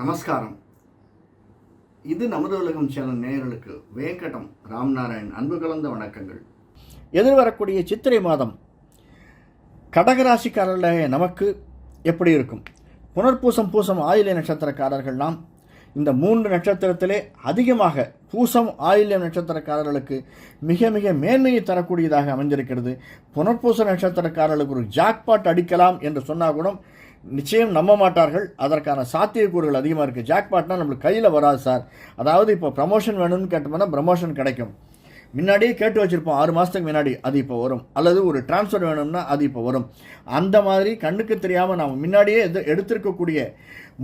நமஸ்காரம். இது நமது உலகம் சேனல் நேயர்களுக்கு வேங்கடம் ராம்நாராயண் அன்பு கலந்த வணக்கங்கள். எதிர்வரக்கூடிய சித்திரை மாதம் கடகராசிக்காரர்களாக நமக்கு எப்படி இருக்கும்? புனர்பூசம் பூசம் ஆயில்ய நட்சத்திரக்காரர்கள் நாம் இந்த 3 நட்சத்திரத்திலே அதிகமாக பூசம் ஆயில்ய நட்சத்திரக்காரர்களுக்கு மிக மிக மேன்மையை தரக்கூடியதாக அமைந்திருக்கிறது. புனர்பூச நட்சத்திரக்காரர்களுக்கு ஒரு ஜாக்பாட் அடிக்கலாம் என்று சொன்னால் கூட நிச்சயம் நம்ப மாட்டார்கள். அதற்கான சாத்தியக்கூறுகள் அதிகமாக இருக்குது. ஜாக்பாட்னா நம்மளுக்கு கையில் வராது சார். அதாவது இப்போ ப்ரமோஷன் வேணும்னு கேட்டோம்னா ப்ரமோஷன் கிடைக்கும். முன்னாடியே கேட்டு வச்சுருப்போம் 6 மாதத்துக்கு முன்னாடி, அது இப்போ வரும். அல்லது ஒரு டிரான்ஸ்ஃபர் வேணும்னா அது இப்போ வரும். அந்த மாதிரி கண்ணுக்கு தெரியாமல் நாம் முன்னாடியே எடுத்திருக்கக்கூடிய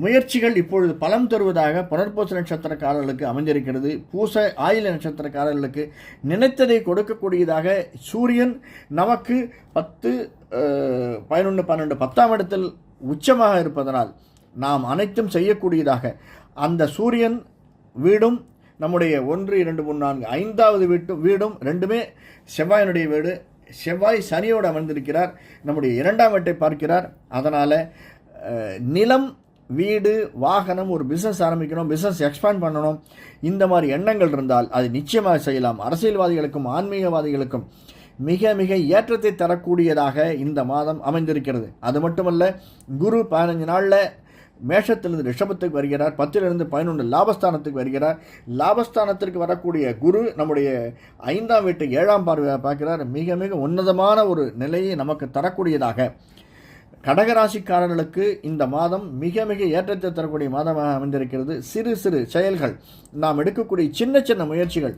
முயற்சிகள் இப்பொழுது பலம் தருவதாக புனர்பூச நட்சத்திரக்காரர்களுக்கு அமைந்திருக்கிறது. பூச ஆயில்ய நட்சத்திரக்காரர்களுக்கு நினைத்ததை கொடுக்கக்கூடியதாக சூரியன் நமக்கு 10, 11, 12, 10ஆம் இடத்தில் உச்சமாக இருப்பதனால் நாம் அனைத்தும் செய்யக்கூடியதாக அந்த சூரியன் வீடும் நம்முடைய 1, 2, 3, 4, 5வது வீடும் ரெண்டுமே செவ்வாயினுடைய வீடு. செவ்வாய் சனியோடு அமர்ந்திருக்கிறார். நம்முடைய 2ஆம் வீட்டை பார்க்கிறார். அதனால் நிலம், வீடு, வாகனம், ஒரு பிஸ்னஸ் ஆரம்பிக்கணும், பிஸ்னஸ் எக்ஸ்பேண்ட் பண்ணணும், இந்த மாதிரி எண்ணங்கள் இருந்தால் அது நிச்சயமாக செய்யலாம். அரசியல்வாதிகளுக்கும் ஆன்மீகவாதிகளுக்கும் மிக மிக ஏற்றத்தை தரக்கூடியதாக இந்த மாதம் அமைந்திருக்கிறது. அது மட்டுமல்ல, குரு 15 நாளில் மேஷத்திலிருந்து ரிஷபத்துக்கு வருகிறார். 10லிருந்து 11 லாபஸ்தானத்துக்கு வருகிறார். லாபஸ்தானத்திற்கு வரக்கூடிய குரு நம்முடைய 5ஆம் வீட்டை 7ஆம் பார்வையாக பார்க்கிறார். மிக மிக உன்னதமான ஒரு நிலையை நமக்கு தரக்கூடியதாக கடகராசிக்காரர்களுக்கு இந்த மாதம் மிக மிக ஏற்றத்தை தரக்கூடிய மாதமாக அமைந்திருக்கிறது. சிறு சிறு செயல்கள், நாம் எடுக்கக்கூடிய சின்ன சின்ன முயற்சிகள்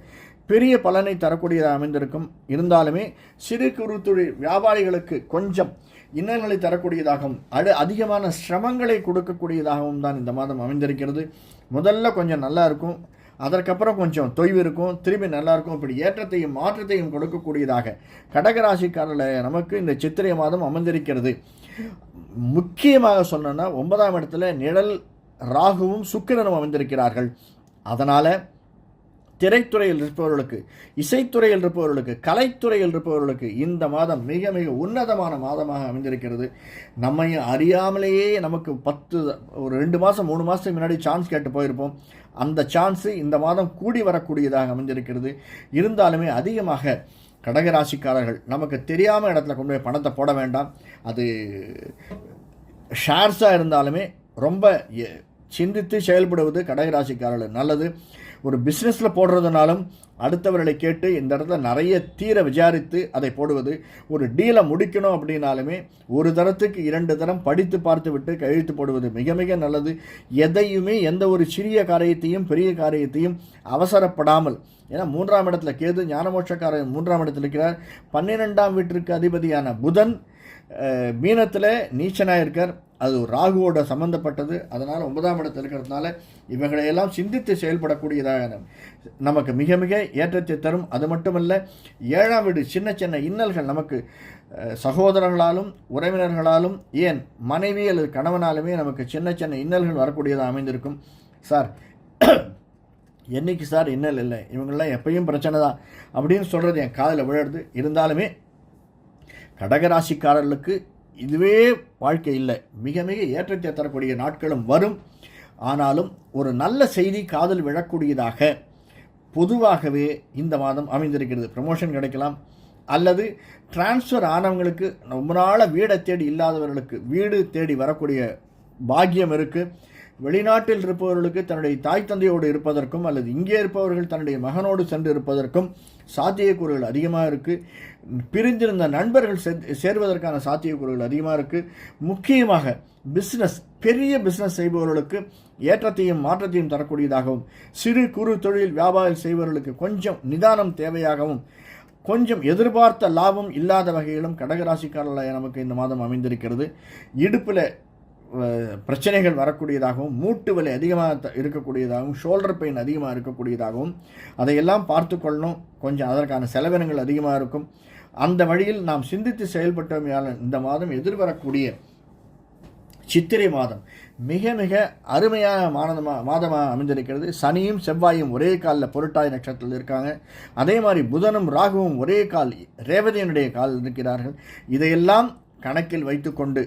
பெரிய பலனை தரக்கூடியதாக அமைந்திருக்கும். இருந்தாலுமே சிறு குறு தொழில் வியாபாரிகளுக்கு கொஞ்சம் இன்னல்களை தரக்கூடியதாகவும் அதிகமான சிரமங்களை கொடுக்கக்கூடியதாகவும் தான் இந்த மாதம் அமைந்திருக்கிறது. முதல்ல கொஞ்சம் நல்லா இருக்கும், அதற்கப்புறம் கொஞ்சம் தொய்வு இருக்கும், திரும்பி நல்லா இருக்கும். இப்படி ஏற்றத்தையும் மாற்றத்தையும் கொடுக்கக்கூடியதாக கடகராசிக்காரர்கள் நமக்கு இந்த சித்திரை மாதம் அமைந்திருக்கிறது. முக்கியமாக சொன்னோன்னா 9ஆம் இடத்துல நிழல் ராகுவும் சுக்கிரனும் அமைந்திருக்கிறார்கள். அதனால் திரைத்துறையில் இருப்பவர்களுக்கு, இசைத்துறையில் இருப்பவர்களுக்கு, கலைத்துறையில் இருப்பவர்களுக்கு இந்த மாதம் மிக மிக உன்னதமான மாதமாக அமைந்திருக்கிறது. நம்மையும் அறியாமலேயே நமக்கு 2 மாதம் 3 மாதத்துக்கு முன்னாடி சான்ஸ் கேட்டு போயிருப்போம். அந்த சான்ஸு இந்த மாதம் கூடி வரக்கூடியதாக அமைந்திருக்கிறது. இருந்தாலுமே அதிகமாக கடகராசிக்காரர்கள் நமக்கு தெரியாமல் இடத்துல கொண்டு போய் பணத்தை போட வேண்டாம். அது ஷேர்ஸாக இருந்தாலுமே ரொம்ப சிந்தித்து செயல்படுவது கடகராசிக்காரர்கள் நல்லது. ஒரு பிஸ்னஸில் போடுறதுனாலும் அடுத்தவர்களை கேட்டு இந்த இடத்துல நிறைய தீர விசாரித்து அதை போடுவது. ஒரு டீலை முடிக்கணும் அப்படின்னாலுமே ஒரு தரத்துக்கு 2 தரம் படித்து பார்த்து விட்டு கையெழுத்து போடுவது மிக மிக நல்லது. எதையுமே எந்த ஒரு சிறிய காரியத்தையும் பெரிய காரியத்தையும் அவசரப்படாமல், ஏன்னா 3ஆம் இடத்துல கேது ஞானமோட்சக்காரன் 3ஆம் இடத்தில் இருக்கிறார். 12ஆம் வீட்டிற்கு அதிபதியான புதன் மீனத்தில் நீச்சனாக இருக்கார். அது ராகுவோட சம்பந்தப்பட்டது. அதனால் 9ஆம் இடத்தில் இருக்கிறதுனால இவங்களையெல்லாம் சிந்தித்து செயல்படக்கூடியதாக நமக்கு மிக மிக ஏற்றத்தை தரும். அது மட்டுமல்ல, 7ஆம் வீடு சின்ன சின்ன இன்னல்கள் நமக்கு சகோதரர்களாலும் உறவினர்களாலும் ஏன் மனைவி அல்லது கணவனாலுமே நமக்கு சின்ன சின்ன இன்னல்கள் வரக்கூடியதாக அமைந்திருக்கும். சார் என்னைக்கு சார் இன்னல் இல்லை, இவங்கெல்லாம் எப்பயும் பிரச்சனை தான் அப்படின்னு சொல்கிறது என் காதில் விழுறது. இருந்தாலுமே கடகராசிக்காரர்களுக்கு இதுவே வாழ்க்கை இல்லை. மிக மிக ஏற்றத்தை தரக்கூடிய நாட்களும் வரும். ஆனாலும் ஒரு நல்ல செய்தி காதில் விழக்கூடியதாக பொதுவாகவே இந்த மாதம் அமைந்திருக்கிறது. ப்ரமோஷன் கிடைக்கலாம், அல்லது டிரான்ஸ்ஃபர் ஆனவங்களுக்கு, ரொம்ப நாளாக வீடை தேடி இல்லாதவர்களுக்கு வீடு தேடி வரக்கூடிய பாக்கியம் இருக்குது. வெளிநாட்டில் இருப்பவர்களுக்கு தன்னுடைய தாய் தந்தையோடு இருப்பதற்கும் அல்லது இங்கே இருப்பவர்கள் தன்னுடைய மகனோடு சென்று இருப்பதற்கும் சாத்தியக்கூறுகள் அதிகமாக இருக்குது. பிரிந்திருந்த நண்பர்கள் சேர்வதற்கான சாத்தியக்கூறுகள் அதிகமாக இருக்குது. முக்கியமாக பிஸ்னஸ், பெரிய பிஸ்னஸ் செய்பவர்களுக்கு ஏற்றத்தையும் மாற்றத்தையும் தரக்கூடியதாகவும், சிறு குறு தொழில் வியாபாரம் செய்பவர்களுக்கு கொஞ்சம் நிதானம் தேவையாகவும், கொஞ்சம் எதிர்பார்த்த லாபம் இல்லாத வகையிலும் கடகராசிக்காரர்களாக நமக்கு இந்த மாதம் அமைந்திருக்கிறது. இடுப்பில் பிரச்சனைகள் வரக்கூடியதாகவும், மூட்டு வலி அதிகமாக இருக்கக்கூடியதாகவும், ஷோல்டர் பெயின் அதிகமாக இருக்கக்கூடியதாகவும் அதையெல்லாம் பார்த்து கொள்ளணும். கொஞ்சம் அதற்கான செலவினங்கள் அதிகமாக இருக்கும். அந்த வழியில் நாம் சிந்தித்து செயல்பட்டமையால் இந்த மாதம் எதிர்வரக்கூடிய சித்திரை மாதம் மிக மிக அருமையான மாதமாக அமைந்திருக்கிறது. சனியும் செவ்வாயும் ஒரே காலில் புரட்டாதி நட்சத்திரத்தில் இருக்காங்க. அதே மாதிரி புதனும் ராகுவும் ஒரே கால் ரேவதியினுடைய கால் இருக்கிறார்கள். இதையெல்லாம் கணக்கில் வைத்துக்கொண்டு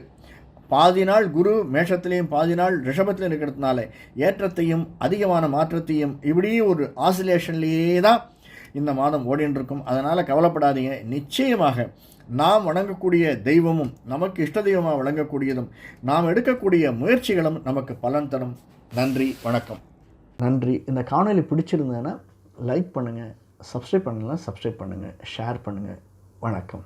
பாதி நாள் குரு மேஷத்திலையும் பாதி நாள் ரிஷபத்திலையும் இருக்கிறதுனால ஏற்றத்தையும் அதிகமான மாற்றத்தையும் இப்படி ஒரு ஆசிலேஷன்லேயே தான் இந்த மாதம் ஓடின்னு இருக்கும். அதனால் கவலைப்படாதீங்க. நிச்சயமாக நாம் வணங்கக்கூடிய தெய்வமும் நமக்கு இஷ்ட தெய்வமாக வழங்கக்கூடியதும் நாம் எடுக்கக்கூடிய முயற்சிகளும் நமக்கு பலன் தரும். நன்றி, வணக்கம். நன்றி. இந்த காணொளி பிடிச்சிருந்தேன்னா லைக் பண்ணுங்கள், சப்ஸ்கிரைப் பண்ணலாம் சப்ஸ்கிரைப் பண்ணுங்கள், ஷேர் பண்ணுங்கள். வணக்கம்.